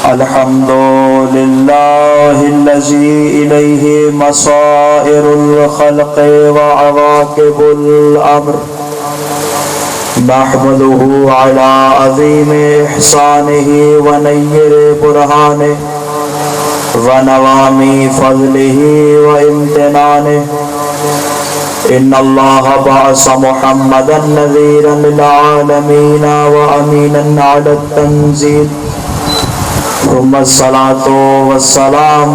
الحمد لله الذي إليه مصائر الخلق وعواقب الأمر، نحمده على عظيم إحسانه ونير برهانه ونوام فضله وامتنانه. إن الله بعث محمدا نذيرا للعالمين وأمينا على التنزيل. ثم الصلاة والسلام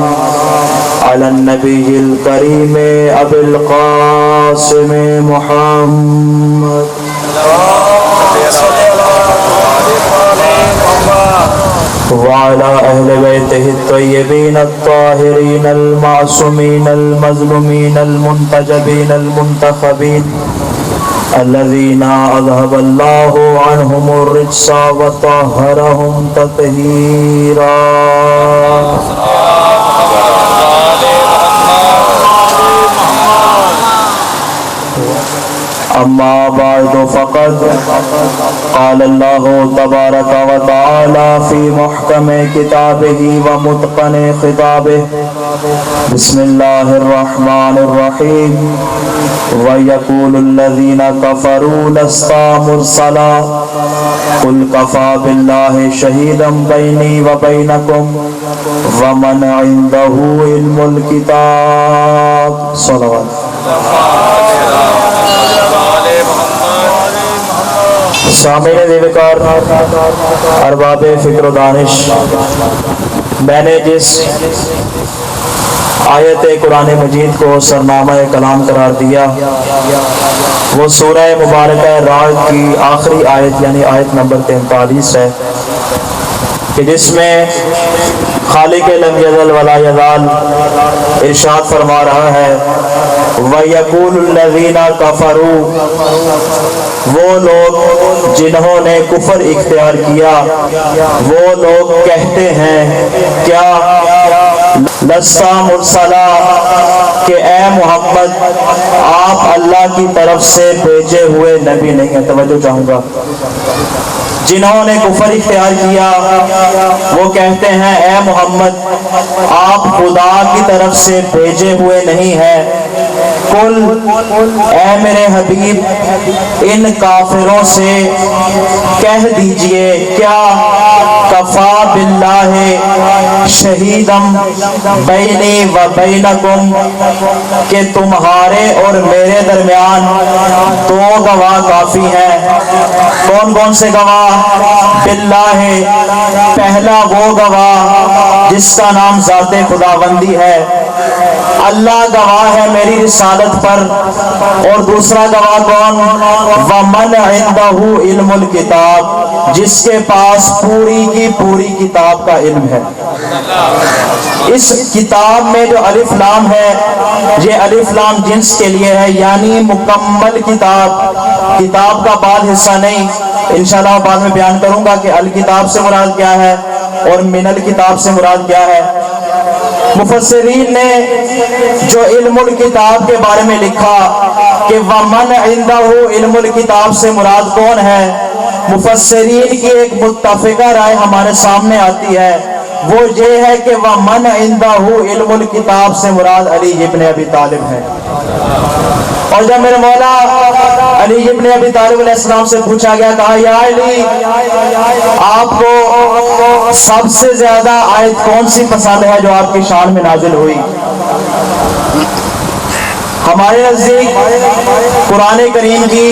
على النبي الكريم أبي القاسم محمد وعلى أهل بيته الطيبين الطاهرين المعصومين المظلومين المنتجبين المنتخبين الذين أذهب الله عنهم الرجس وطهرهم تطهيرا. أما بعد فقد قال الله تبارك وتعالى في محكم كتابه ومتقن خطابه. بسم الله الرحمن الرحيم. ويقول الذين كفروا لست مرسلا قل كفى بالله شهيدا بيني وبينكم ومن عنده علم الكتاب. صلوات. سامعین دیوکار، ارباب فکر و دانش، میں نے جس آیت قرآن مجید کو سرنامہ کلام قرار دیا وہ سورہ مبارکہ رعد کی آخری آیت یعنی آیت نمبر 43 ہے، کہ جس میں خالق لم یزل ولا یزال ارشاد فرما رہا ہے وَيَقُولُ الَّذِينَ كَفَرُوا، وہ لوگ جنہوں نے کفر اختیار کیا وہ لوگ کہتے ہیں کیا لَسْتَ مُرْسَلًا، کہ اے محمد آپ اللہ کی طرف سے بھیجے ہوئے نبی نہیں ہیں. توجہ چاہوں گا. جنہوں نے کفر اختیار کیا وہ کہتے ہیں اے محمد آپ خدا کی طرف سے بھیجے ہوئے نہیں ہیں. قل، اے میرے حبیب ان کافروں سے کہہ دیجئے کیا کفا باللہ شہیدم بینی و بینکم، کہ تمہارے اور میرے درمیان 2 گواہ کافی ہیں. کون کون سے گواہ؟ باللہ، پہلا وہ گواہ جس کا نام ذات خداوندی ہے، اللہ گواہ ہے میری رسالت پر. اور دوسرا گواہ کون؟ وَمَنْ عِنْدَهُ عِلْمُ الْكِتَابِ، جس کے پاس پوری کی پوری کتاب کا علم ہے. اس کتاب میں جو الف لام ہے یہ الف لام جنس کے لیے ہے، یعنی مکمل کتاب. کتاب کا بعد حصہ نہیں، انشاءاللہ بعد میں بیان کروں گا کہ الکتاب سے مراد کیا ہے اور من الکتاب سے مراد کیا ہے. مفسرین نے جو علم الکتاب کے بارے میں لکھا کہ وَمَنْ عِنْدَهُ عِلْمُ الْكِتاب سے مراد کون ہے، مفسرین کی ایک متفقہ رائے ہمارے سامنے آتی ہے. وہ یہ ہے کہ وَمَنْ عِنْدَهُ عِلْمُ الْكِتاب سے مراد علی ابن ابی طالب ہے. اور جب میرے مولا علی ابن ابی طالب علیہ السلام سے پوچھا گیا، کہا یا علی آپ کو سب سے زیادہ آیت کون سی پسند ہے جو آپ کی شان میں نازل ہوئی؟ ہمارے نزدیک قرآن کریم کی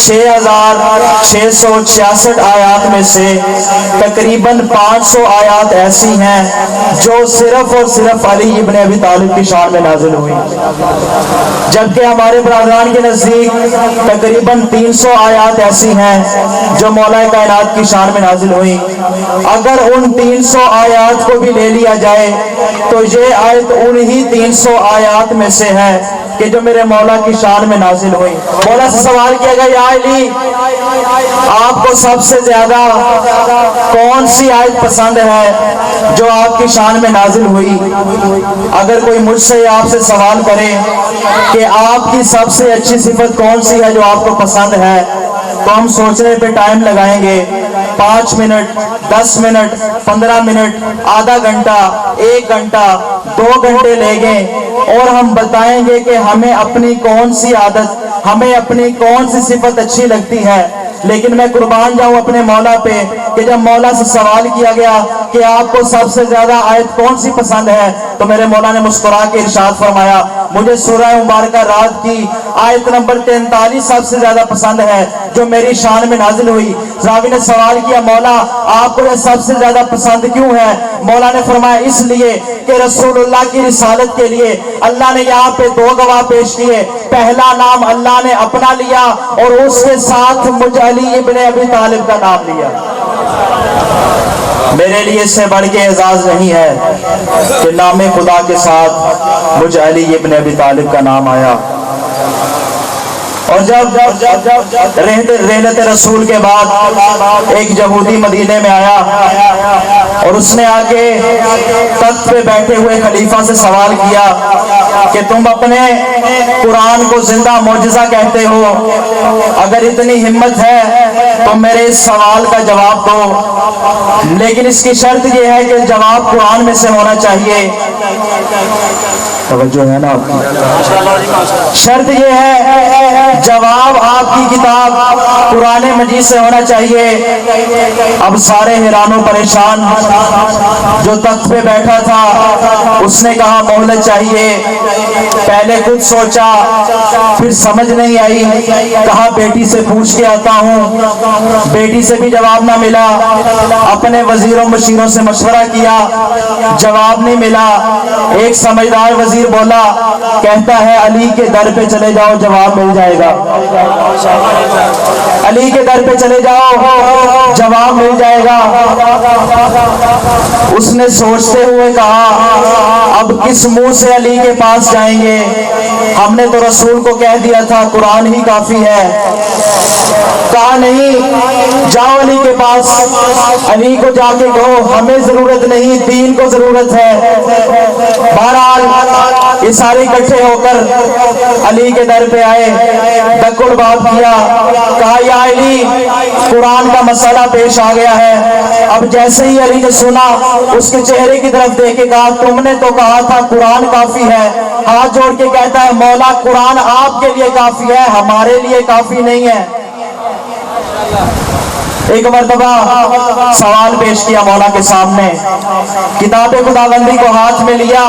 6666 آیات میں سے تقریباً 500 آیات ایسی ہیں جو صرف اور صرف علی ابن ابی طالب کی شان میں نازل ہوئی، جبکہ ہمارے برادران کے نزدیک تقریباً 300 آیات ایسی ہیں جو مولا کائنات کی شان میں نازل ہوئی. اگر ان 300 آیات کو بھی لے لیا جائے تو یہ آیت انہی 300 آیات میں سے ہے کہ جو میرے مولا کی شان میں نازل ہوئی. مولا سے سوال کیا گیا یا علی آپ کو سب سے زیادہ کون سی آیت پسند ہے جو آپ کی شان میں نازل ہوئی؟ اگر کوئی مجھ سے آپ سے سوال کرے کہ آپ کی سب سے اچھی صفت کون سی ہے جو آپ کو پسند ہے تو ہم سوچنے پہ ٹائم لگائیں گے. 5 منٹ, 10 منٹ, 15 منٹ, آدھا گھنٹہ, 1 گھنٹہ, 2 گھنٹے لے گئے اور ہم بتائیں گے کہ ہمیں اپنی کون سی عادت, ہمیں اپنی کون سی صفت اچھی لگتی ہے. لیکن میں قربان جاؤں اپنے مولا پہ کہ جب مولا سے سوال کیا گیا کہ آپ کو سب سے زیادہ آیت کون سی پسند ہے, تو میرے مولا نے مسکرا کے ارشاد فرمایا مجھے سورہ مبارکہ رات کی آیت نمبر 43 سب سے زیادہ پسند ہے جو میری شان میں نازل ہوئی. راوی نے سوال کیا مولا آپ کو یہ سب سے زیادہ پسند کیوں ہے؟ مولا نے فرمایا اس لیے کہ رسول اللہ کی رسالت کے لیے اللہ نے یہاں پہ 2 گواہ پیش کیے. پہلا نام اللہ نے اپنا لیا اور اس کے ساتھ مجھ علی ابن ابی طالب کا نام لیا. میرے لیے اس سے بڑھ کے اعزاز نہیں ہے کہ نام خدا کے ساتھ مجھ علی ابن ابی طالب کا نام آیا. اور جب رحلت رسول کے بعد ایک یہودی مدینے میں آیا اور اس نے آ کے تخت پہ بیٹھے ہوئے خلیفہ سے سوال کیا کہ تم اپنے قرآن کو زندہ معجزہ کہتے ہو, اگر اتنی ہمت ہے تو میرے اس سوال کا جواب دو, لیکن اس کی شرط یہ ہے کہ جواب قرآن میں سے ہونا چاہیے. توجہ ہے نا, شرط یہ ہے جواب آپ کی کتاب قرآن مجید سے ہونا چاہیے. اب سارے حیران و پریشان, جو تخت پہ بیٹھا تھا اس نے کہا مہلت چاہیے. پہلے خود سوچا, پھر سمجھ نہیں آئی, کہا بیٹی سے پوچھ کے آتا ہوں. بیٹی سے بھی جواب نہ ملا, اپنے وزیروں مشیروں سے مشورہ کیا, جواب نہیں ملا. ایک سمجھدار وزیر بولا, کہتا ہے علی کے در پہ چلے جاؤ جواب مل جائے گا. علی کے در پہ چلے جاؤ جواب مل جائے گا. اس نے سوچتے ہوئے کہا اب کس منہ سے علی کے پاس جائیں گے, ہم نے تو رسول کو کہہ دیا تھا قرآن ہی کافی ہے. کہا نہیں, جاؤ علی کے پاس, علی کو جا کے کہو ہمیں ضرورت نہیں دین کو ضرورت ہے. بہرحال یہ سارے اکٹھے ہو کر علی کے در پہ آئے, دکڑ بات کیا, کہا یا علی قرآن کا مسئلہ پیش آ گیا ہے. اب جیسے ہی علی نے سنا اس کے چہرے کی طرف دیکھ کے کہا تم نے تو کہا تھا قرآن کافی ہے. ہاتھ جوڑ کے کہتا ہے مولا قرآن آپ کے لیے کافی ہے, ہمارے لیے کافی نہیں ہے. ایک مرتبہ سوال پیش کیا مولا کے سامنے, کتاب خداوندی کو ہاتھ میں لیا,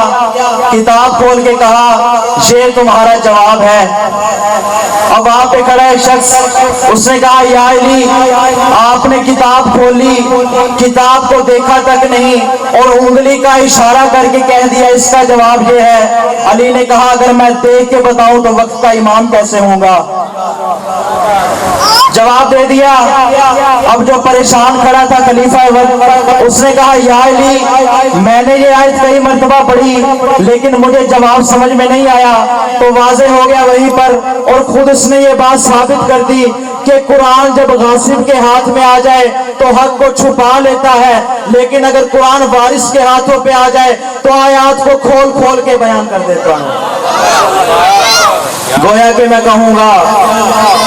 کتاب کھول کے کہا یہ تمہارا جواب ہے. اب وہاں پہ کھڑا ہے شخص, اس نے کہا یا علی آپ نے کتاب کھولی, کتاب کو دیکھا تک نہیں اور انگلی کا اشارہ کر کے کہہ دیا اس کا جواب یہ ہے. علی نے کہا اگر میں دیکھ کے بتاؤں تو وقت کا امام کیسے ہوں گا. جواب دے دیا. اب جو پریشان کھڑا تھا خلیفہ وقت, اس نے کہا یا علی میں نے یہ آیت کئی مرتبہ پڑھی لیکن مجھے جواب سمجھ میں نہیں آیا. تو واضح ہو گیا وہیں پر, اور خود اس نے یہ بات ثابت کر دی کہ قرآن جب غاصب کے ہاتھ میں آ جائے تو حق کو چھپا لیتا ہے, لیکن اگر قرآن وارث کے ہاتھوں پہ آ جائے تو آیات کو کھول کھول کے بیان کر دیتا ہے. گویا کہ میں کہوں گا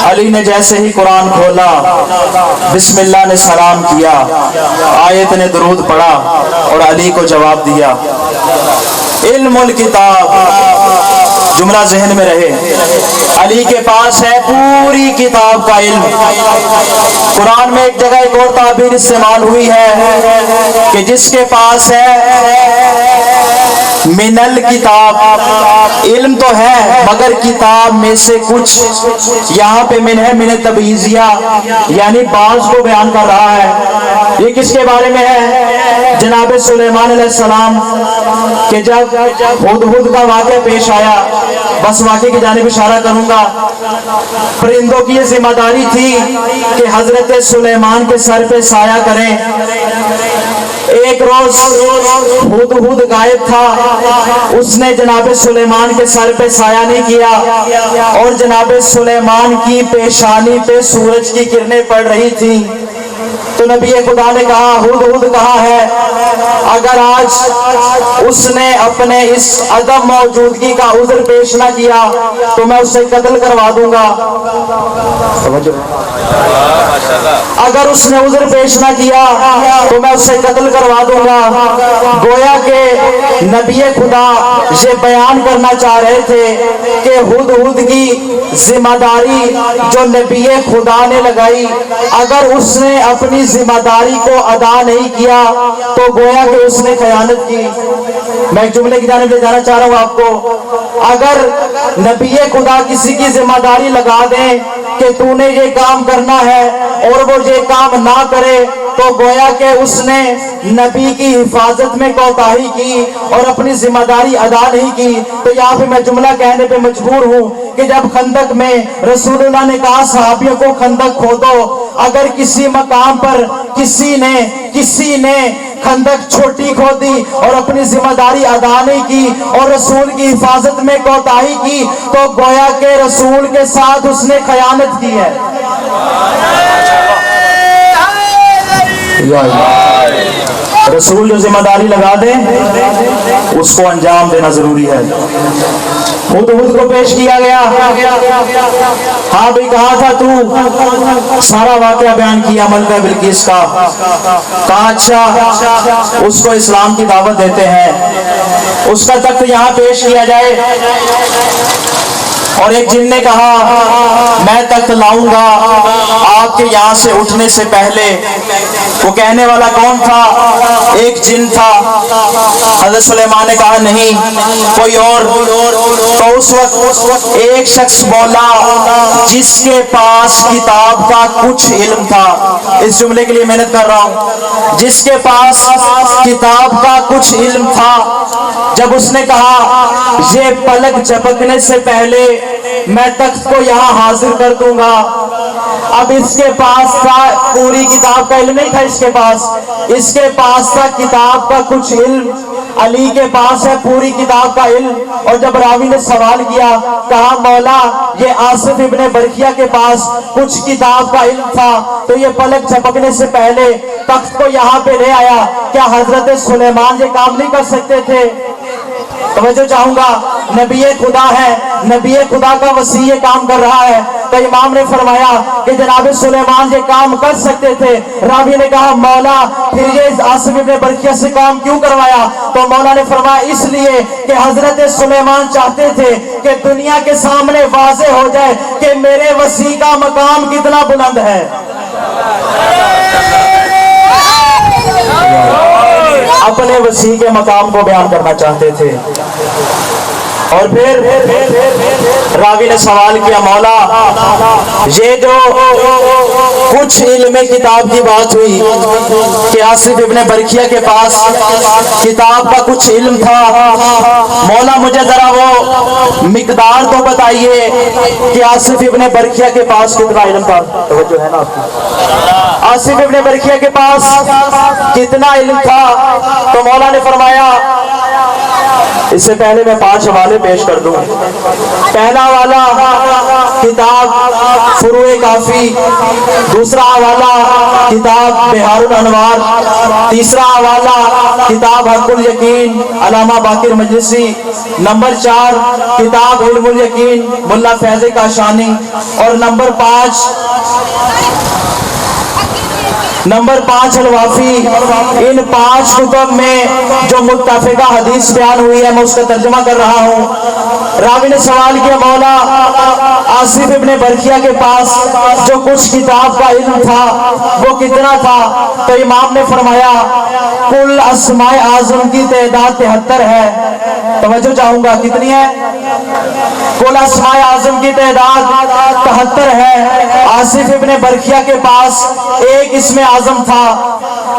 علی نے جیسے ہی قرآن کھولا, بسم اللہ نے سلام کیا, آیت نے درود پڑھا اور علی کو جواب دیا. علم الکتاب, جملہ ذہن میں رہے, علی کے پاس ہے پوری کتاب کا علم. قرآن میں ایک جگہ ایک اور تعبیر استعمال ہوئی ہے کہ جس کے پاس ہے من الکتاب, علم تو ہے مگر کتاب میں سے کچھ. یہاں پہ من ہے من تبعیضیہ, یعنی بعض کو بیان کر رہا ہے. یہ کس کے بارے میں ہے؟ جناب سلیمان علیہ السلام کہ جب ہدہد کا واقعہ پیش آیا, بس واقعے کی جانب اشارہ کروں گا. پرندوں کی یہ ذمہ داری تھی کہ حضرت سلیمان کے سر پہ سایہ کریں. ایک روز ہدہد غائب تھا, اس نے جناب سلیمان کے سر پہ سایہ نہیں کیا اور جناب سلیمان کی پیشانی پہ سورج کی کرنیں پڑ رہی تھی. تو نبی خدا نے کہا ہدہد کہاں ہے؟ اگر آج اس نے اپنے اس عدم موجودگی کا عذر پیش نہ کیا تو میں اسے قتل کروا دوں گا۔ اگر اس نے عذر پیش نہ کیا تو میں اسے قتل کروا دوں گا۔ گویا کہ نبی خدا یہ بیان کرنا چاہ رہے تھے کہ ہدہد کی ذمہ داری جو نبی خدا نے لگائی، اگر اس نے اپنی ذمہ داری کو ادا نہیں کیا تو گویا کہ اس نے خیانت کی۔ میں ایک جملے کی جانب لے جانا چاہ رہا ہوں آپ کو، اگر نبی خدا کسی کی ذمہ داری لگا دیں کہ تو نے یہ کام کرنا ہے اور وہ یہ کام نہ کرے تو گویا کہ اس نے نبی کی حفاظت میں کوتاہی کی اور اپنی ذمہ داری ادا نہیں کی۔ تو یہاں پہ میں جملہ کہنے پہ مجبور ہوں کہ جب خندق میں رسول اللہ نے کہا صحابیوں کو خندق کھودو، اگر کسی مقام پر کسی نے خندق چھوٹی کھودی اور اپنی ذمہ داری ادا نہیں کی اور رسول کی حفاظت میں کوتاہی کی تو گویا کہ رسول کے ساتھ اس نے خیانت کی ہے۔ رسول جو ذمہ داری لگا دیں اس کو انجام دینا ضروری ہے۔ ہدہد کو پیش کیا گیا، ہاں بھائی کہاں تھا تو؟ سارا واقعہ بیان کیا ملکہ بلقیس کا، کہا اچھا اس کو اسلام کی دعوت دیتے ہیں، اس کا تخت یہاں پیش کیا جائے۔ اور ایک جن نے کہا میں تخت لاؤں گا آپ کے یہاں سے اٹھنے سے پہلے۔ وہ کہنے والا کون تھا؟ ایک جن تھا۔ حضرت سلیمان نے کہا نہیں کوئی اور۔ تو اس وقت ایک شخص بولا جس کے پاس کتاب کا کچھ علم تھا، اس جملے کے لیے محنت کر رہا ہوں، جس کے پاس کتاب کا کچھ علم تھا۔ جب اس نے کہا یہ پلک جھپکنے سے پہلے میں تخت کو یہاں حاضر کر دوں گا، اب اس کے پاس تھا پوری کتاب کا علم نہیں تھا، اس کے پاس تھا کتاب کا کچھ علم، علی کے پاس ہے پوری کتاب کا علم۔ اور جب راوی نے سوال کیا کہا مولا یہ آصف ابن برکیہ کے پاس کچھ کتاب کا علم تھا تو یہ پلک جھپکنے سے پہلے تخت کو یہاں پہ لے آیا، کیا حضرت سلیمان یہ کام نہیں کر سکتے تھے؟ توجہ چاہوں گا، نبی خدا ہے، نبی خدا کا وسیع یہ کام کر رہا ہے۔ تو امام نے فرمایا کہ جناب سلیمان یہ کام کر سکتے تھے۔ راوی نے کہا مولا پھر یہ آصف ابن برکیہ سے کام کیوں کروایا؟ تو مولا نے فرمایا اس لیے کہ حضرت سلیمان چاہتے تھے کہ دنیا کے سامنے واضح ہو جائے کہ میرے وسیع کا مقام کتنا بلند ہے۔ اپنے وسیع کے مقام کو بیان کرنا چاہتے تھے۔ اور پھر راوی نے سوال کیا مولا یہ جو کچھ علم کتاب کی بات ہوئی کہ آصف ابن برکیہ کے پاس کتاب کا کچھ علم تھا، مولا مجھے ذرا وہ مقدار تو بتائیے کہ آصف ابن برکیہ کے پاس کتنا علم تھا۔ توجہ ہے نا آپ کی؟ آصف ابن برکیہ کے پاس کتنا علم تھا؟ تو مولا نے فرمایا اس سے پہلے میں 5 حوالے پیش کر دوں۔ پہلا حوالہ کتاب فروع کافی، دوسرا حوالہ کتاب بہار الانوار، تیسرا حوالہ کتاب حق الیقین علامہ باقر مجلسی، نمبر 4 کتاب علم الیقین ملا فیض کاشانی، اور نمبر 5 الوافی۔ ان 5 کتب میں جو متفقہ حدیث بیان ہوئی ہے میں اس کا ترجمہ کر رہا ہوں۔ راوی نے سوال کیا مولا آصف ابن برکیہ کے پاس جو کچھ کتاب کا علم تھا وہ کتنا تھا؟ تو امام نے فرمایا کل اسماء اعظم کی تعداد 73 ہے۔ توجہ چاہوں گا کتنی ہے؟ کل اسماء اعظم کی تعداد 73 ہے۔ آصف ابن برکیہ کے پاس ایک اسم اعظم تھا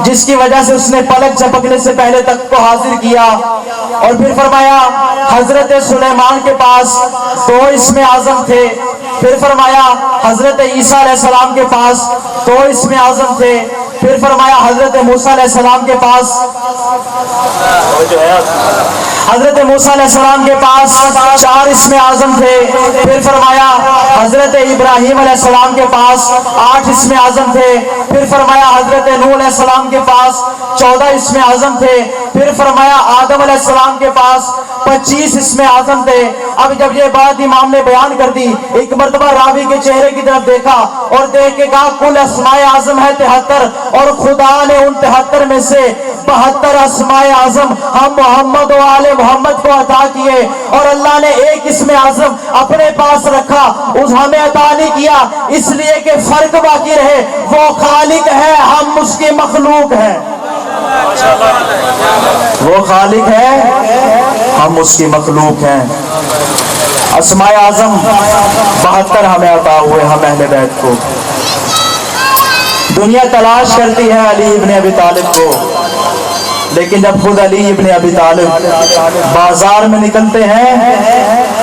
جس کی وجہ سے اس نے پلک جھپکنے سے پہلے تخت کو حاضر کیا۔ اور پھر فرمایا حضرت سلیمان کے پاس 2 اسم اعظم تھے۔ پھر فرمایا حضرت عیسیٰ علیہ السلام کے پاس 2 اسم اعظم تھے۔ پھر فرمایا حضرت موسیٰ علیہ السلام کے پاس حضرت موسیٰ علیہ السلام کے پاس 4 اسم اعظم تھے. پھر فرمایا حضرت ابراہیم علیہ السلام کے پاس 8 اسم اعظم تھے. پھر فرمایا حضرت نوح علیہ السلام کے پاس 14 اسم اعظم تھے. پھر فرمایا آدم علیہ السلام کے پاس 25 اسم اعظم تھے. اب جب یہ بات امام نے بیان کر دی, ایک مرتبہ راوی کے چہرے کی طرف دیکھا اور دیکھ کے کہا کل اسماء اعظم ہے 73, اور خدا نے ان 73 میں سے 72 اسماء اعظم ہم محمد و آل محمد کو عطا کیے, اور اللہ نے ایک اسم اعظم اپنے پاس رکھا, اس ہمیں عطا نہیں کیا, اس لیے کہ فرق باقی رہے. وہ خالق ہے, ہم اس کی مخلوق ہیں. وہ خالق ہے, ہم اس کی مخلوق ہیں. اسماء اعظم 72 ہمیں عطا ہوئے, ہم اہل بیت کو. دنیا تلاش کرتی ہے علی ابن ابی طالب کو, لیکن جب خود علی ابن ابی طالب بازار میں نکلتے ہیں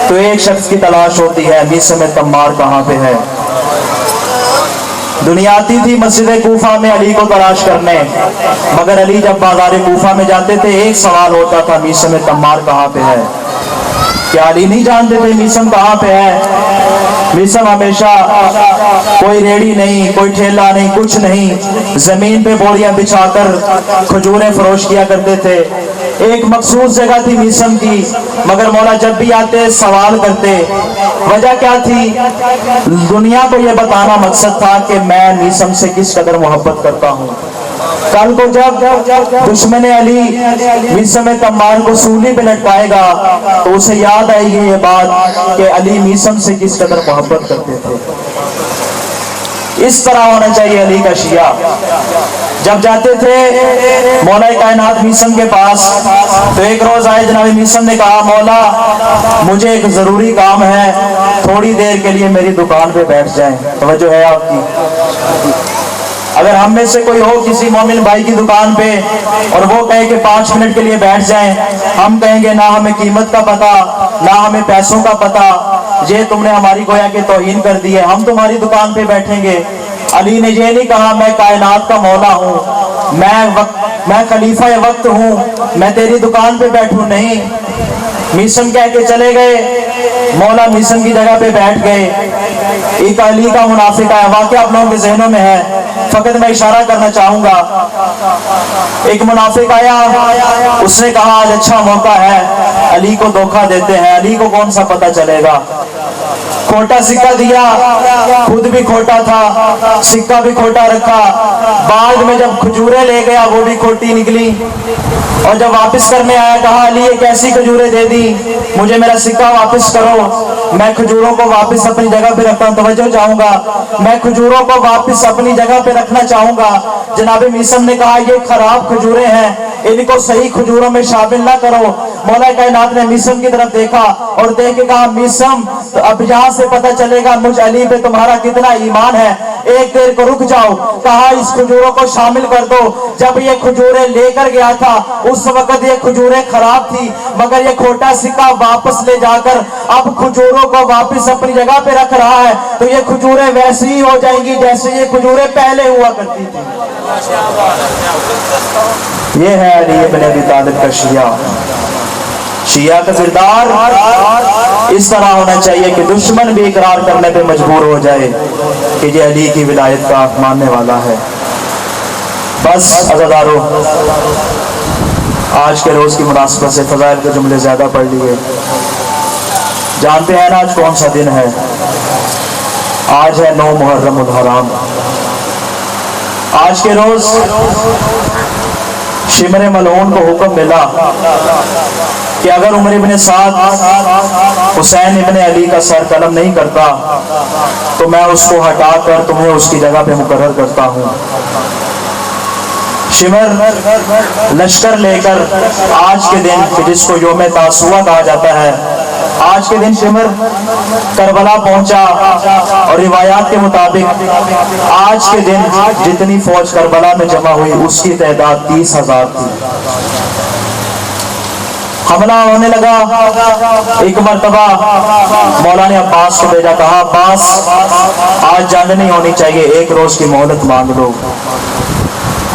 تو ایک شخص کی تلاش ہوتی ہے, میسم تمار کہاں پہ ہے. دنیا آتی تھی مسجد کوفہ میں علی کو تلاش کرنے, مگر علی جب بازار کوفہ میں جاتے تھے ایک سوال ہوتا تھا, میسم تمار کہاں پہ ہے. کیا علی نہیں جانتے تھے میسم کہاں پہ ہے؟ میسم ہمیشہ کوئی ریڑی نہیں, کوئی ٹھیلا نہیں, کچھ نہیں, زمین پہ بوریاں بچھا کر کھجوریں فروش کیا کرتے تھے. ایک مخصوص جگہ تھی میسم کی, مگر مولا جب بھی آتے سوال کرتے. وجہ کیا تھی؟ دنیا کو یہ بتانا مقصد تھا کہ میں میسم سے کس قدر محبت کرتا ہوں. کل کو جب دشمن علی میسم تمار کو سولی پہ لٹکائے گا تو اسے یاد آئے گی یہ بات کہ علی میسم سے کس قدر محبت کرتے تھے. اس طرح ہونا چاہیے علی کا شیعہ. جب جاتے تھے مولا کائنات میسم کے پاس تو ایک روز آئے جناب میسم نے کہا مولا مجھے ایک ضروری کام ہے, تھوڑی دیر کے لیے میری دکان پہ بیٹھ جائیں. توجہ ہے آپ کی؟ اگر ہم میں سے کوئی ہو کسی مومن بھائی کی دکان پہ اور وہ کہے کہ 5 منٹ کے لیے بیٹھ جائیں, ہم کہیں گے نہ ہمیں قیمت کا پتہ, نہ ہمیں پیسوں کا پتہ, یہ تم نے ہماری گویا کہ توہین کر دی ہے, ہم تمہاری دکان پہ بیٹھیں گے. علی نے یہ نہیں کہا میں کائنات کا مولا ہوں, میں خلیفہ وقت ہوں, میں تیری دکان پہ بیٹھوں. نہیں, میسم کہہ کے چلے گئے. مولا میسم کی جگہ پہ بیٹھ گئے. ایک علی کا منافق ہے, واقعہ آپ لوگوں کے ذہنوں میں ہے, فقط میں اشارہ کرنا چاہوں گا. ایک منافق آیا, اس نے کہا آج اچھا موقع ہے, علی کو دھوکہ دیتے ہیں. علی کو کون سا پتہ چلے گا. کھوٹا سکہ دیا, خود بھی کھوٹا تھا, سکہ بھی کھوٹا رکھا. بعد میں جب کھجوریں لے گیا وہ بھی کھوٹی نکلی, اور جب واپس کرنے آیا کہا علی یہ کیسی کھجوریں دے دی, مجھے میرا سکہ واپس کرو, میں کھجوروں کو واپس اپنی جگہ پہ رکھتا ہوں. توجہ چاہوں گا, میں کھجوروں کو واپس اپنی جگہ پہ رکھنا چاہوں گا. جناب میسم نے کہا یہ خراب کھجوریں ہیں, ان کو صحیح کھجوروں میں شامل نہ کرو. مولا کائنات نے میسم کی طرف دیکھا اور دیکھ کے کہا میسم اب یہاں سے پتہ چلے گا مجھ علی پہ تمہارا کتنا ایمان ہے, ایک دیر کو رک جاؤ. کہا اس کھجوروں کو شامل کر دو. جب یہ کھجوریں لے کر گیا تھا اس وقت یہ کھجوریں خراب تھی, مگر یہ کھوٹا سکہ واپس لے جا کر اب کھجوروں کو واپس اپنی جگہ پہ رکھ رہا ہے, تو یہ کھجوریں ویسی ہی ہو جائیں گی جیسے یہ کھجوریں پہلے ہوا کرتی تھی. یہ ہے علی ابن ابی طالب کا شیعہ. شیعہ کا کردار اس طرح ہونا چاہیے کہ دشمن بھی اقرار کرنے پہ مجبور ہو جائے کہ یہ علی کی ولایت کا ماننے والا ہے. بس عزادارو, آج کے روز کی مناسبت سے فضائل کے جملے زیادہ پڑھ لیے. جانتے ہیں نا آج کون سا دن ہے؟ آج ہے 9 محرم الحرام. آج کے روز شمر ملعون کو حکم ملا کہ اگر عمر ابن سعد حسین ابن علی کا سر قلم نہیں کرتا تو میں اس کو ہٹا کر تمہیں اس کی جگہ پہ مقرر کرتا ہوں. شمر لشکر لے کر آج کے دن جس کو یوم تاسوعہ کہا جاتا ہے, آج کے دن شمر کربلا پہنچا, اور روایات کے مطابق آج کے دن جتنی فوج کربلا میں جمع ہوئی اس کی تعداد 30,000 تھی. حملہ ہونے لگا. ایک مرتبہ مولا نے عباس کو بھیجا, کہا عباس آج جنگ نہیں ہونی چاہیے, ایک روز کی مہلت مانگ لو.